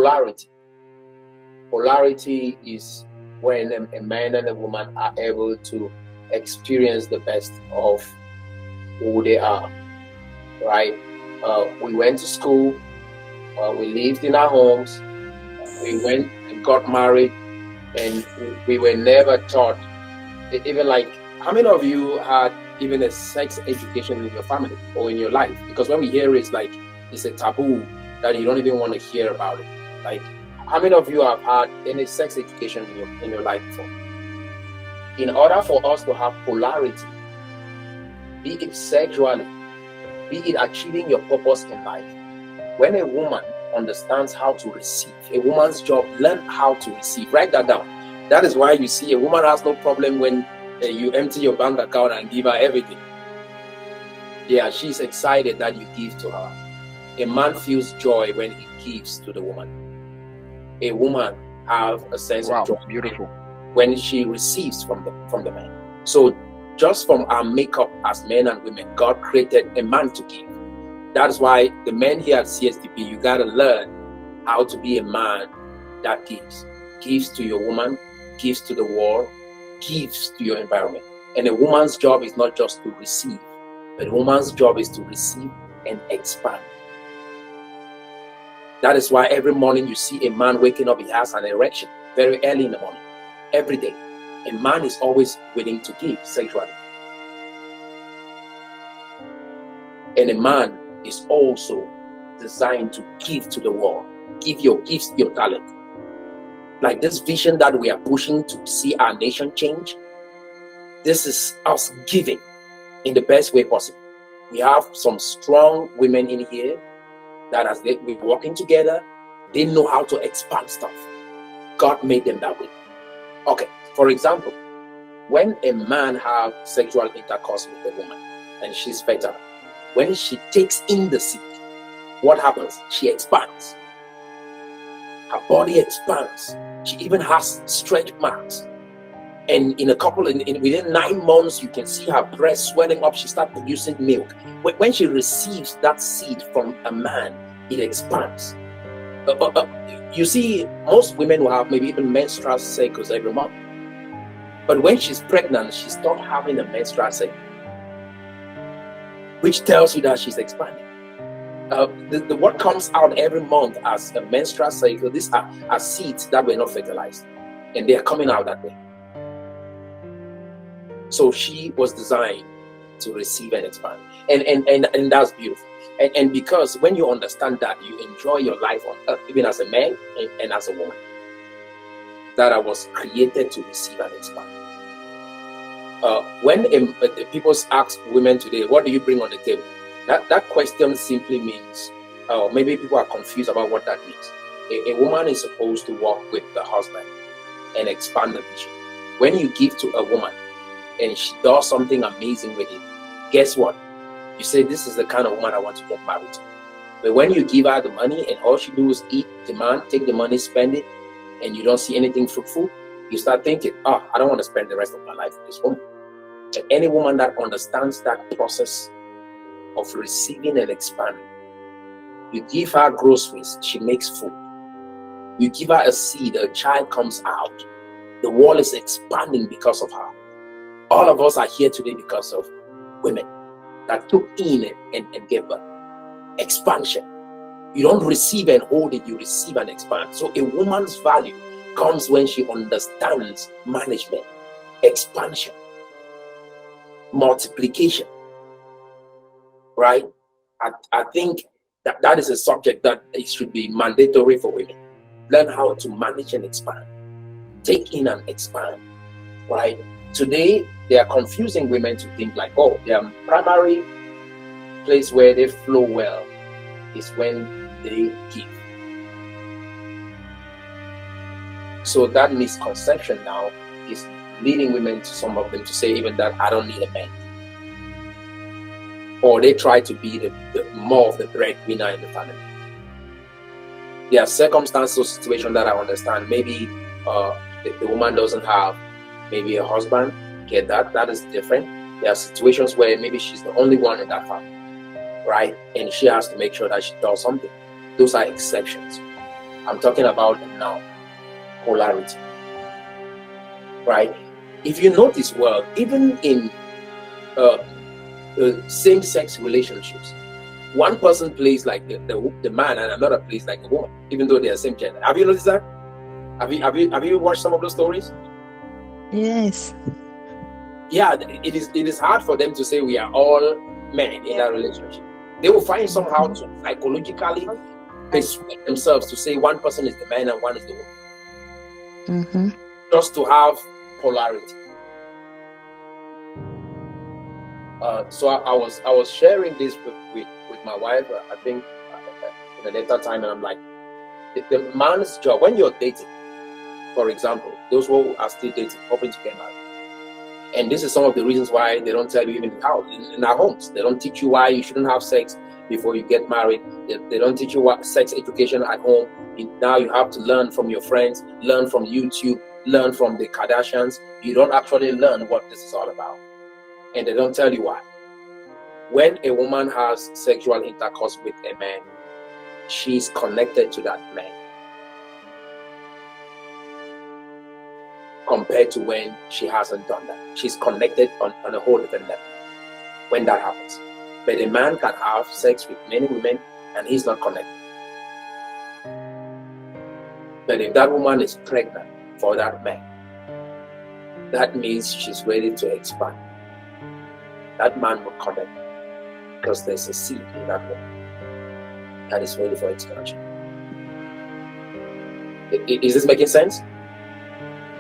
polarity. Polarity is when a man and a woman are able to experience the best of who they are, right? We went to school, we lived in our homes, we went and got married, and we were never taught, even like, how many of you had even a sex education in your family or in your life? Because when we hear it, it's like, it's a taboo that you don't even want to hear about it. Like, how many of you have had any sex education in your life before? In order for us to have polarity, be it sexually, be it achieving your purpose in life, when a woman understands how to receive, a woman's job, learn how to receive. Write that down. That is why you see a woman has no problem when you empty your bank account and give her everything. Yeah, she's excited that you give to her. A man feels joy when he gives to the woman. A woman have a sense of joy, beautiful, when she receives from the man. So just from our makeup as men and women, God created a man to give. That is why the men here at CSDP, you got to learn how to be a man that gives. Gives to your woman, gives to the world, gives to your environment. And a woman's job is not just to receive, but a woman's job is to receive and expand. That is why every morning you see a man waking up, he has an erection very early in the morning. Every day. A man is always willing to give sexually. And a man is also designed to give to the world. Give your gifts, your talent. Like this vision that we are pushing to see our nation change, this is us giving in the best way possible. We have some strong women in here that as we're working together, they know how to expand stuff. God made them that way. Okay, for example, when a man has sexual intercourse with a woman and she's fertile, when she takes in the seed, what happens? She expands. Her body expands. She even has stretch marks. And within 9 months, you can see her breast swelling up. She starts producing milk. When she receives that seed from a man, it expands. You see, most women will have maybe even menstrual cycles every month. But when she's pregnant, she stops having a menstrual cycle, which tells you that she's expanding. What comes out every month as a menstrual cycle, these are seeds that were not fertilized, and they are coming out that way. So she was designed to receive and expand, and that's beautiful. And because when you understand that, you enjoy your life on earth, even as a man and as a woman, that I was created to receive and expand. When people ask women today, what do you bring on the table? That question simply means, maybe people are confused about what that means. A woman is supposed to work with the husband and expand the vision. When you give to a woman and she does something amazing with it, guess what? You say, this is the kind of woman I want to get married to. But when you give her the money and all she does is eat, demand, take the money, spend it, and you don't see anything fruitful, you start thinking, I don't want to spend the rest of my life with this woman. And any woman that understands that process of receiving and expanding, you give her groceries, she makes food. You give her a seed, a child comes out. The world is expanding because of her. All of us are here today because of women that took in and gave birth. Expansion. You don't receive and hold it, you receive and expand. So a woman's value comes when she understands management, expansion, multiplication. Right? I think that is a subject that it should be mandatory for women. Learn how to manage and expand. Take in and expand. Right? Today, they are confusing women to think like, their primary place where they flow well is when they give. So that misconception now is leading women, to some of them, to say even that I don't need a man. Or they try to be the more of the breadwinner in the family. There are circumstances or situations that I understand. Maybe the woman doesn't have maybe a husband. Get that is different. There are situations where maybe she's the only one in that family, right? And she has to make sure that she does something. Those are exceptions. I'm talking about now polarity, right? If you notice well, even in same-sex relationships, one person plays like the man and another plays like a woman, even though they are same gender. Have you noticed that? Have you watched some of those stories? Yes. Yeah, it is hard for them to say we are all men in that relationship. They will find somehow to psychologically persuade themselves to say one person is the man and one is the woman, just to have polarity. So I was sharing this with my wife, I think in a later time, and I'm like, the man's job when you're dating, for example, those who are still dating, hoping to get married, and this is some of the reasons why they don't tell you even how in our homes. They don't teach you why you shouldn't have sex before you get married. They don't teach you what sex education at home. Now you have to learn from your friends, learn from YouTube, learn from the Kardashians. You don't actually learn what this is all about, and they don't tell you why. When a woman has sexual intercourse with a man, she's connected to that man compared to when she hasn't done that. She's connected on a whole different level when that happens. But a man can have sex with many women and he's not connected. But if that woman is pregnant for that man, that means she's ready to expand. That man will connect because there's a seed in that woman that is ready for expansion. Is this making sense?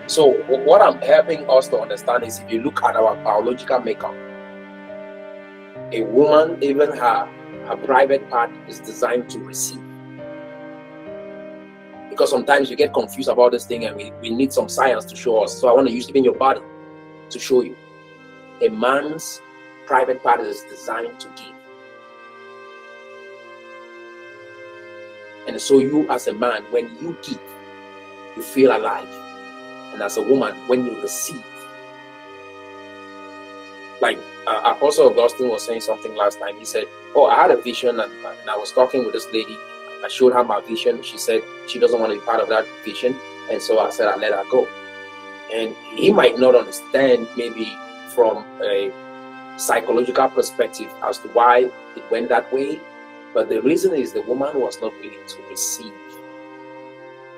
So what I'm helping us to understand is if you look at our biological makeup, a woman, even her private part is designed to receive. Because sometimes we get confused about this thing and we need some science to show us. So I want to use even your body to show you. A man's private part is designed to give. And so you as a man, when you give, you feel alive. And as a woman, when you receive, like Apostle Augustine was saying something last time. He said, oh, I had a vision and I was talking with this lady. I showed her my vision. She said she doesn't want to be part of that vision. And so I said, I let her go. And he might not understand maybe from a psychological perspective as to why it went that way. But the reason is the woman was not willing to receive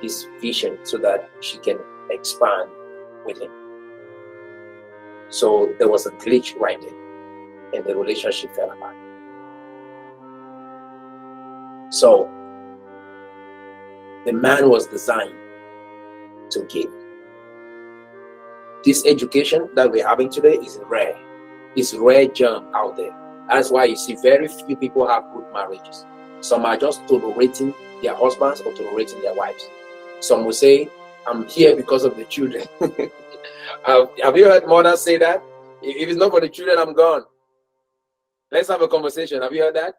his vision so that she can expand with him. So there was a glitch right there and the relationship fell apart. So the man was designed to give. This education that we're having today is rare. It's rare germ out there. That's why you see very few people have good marriages. Some are just tolerating their husbands or tolerating their wives. Some will say, I'm here because of the children. Have you heard mothers say that? If it's not for the children, I'm gone. Let's have a conversation. Have you heard that?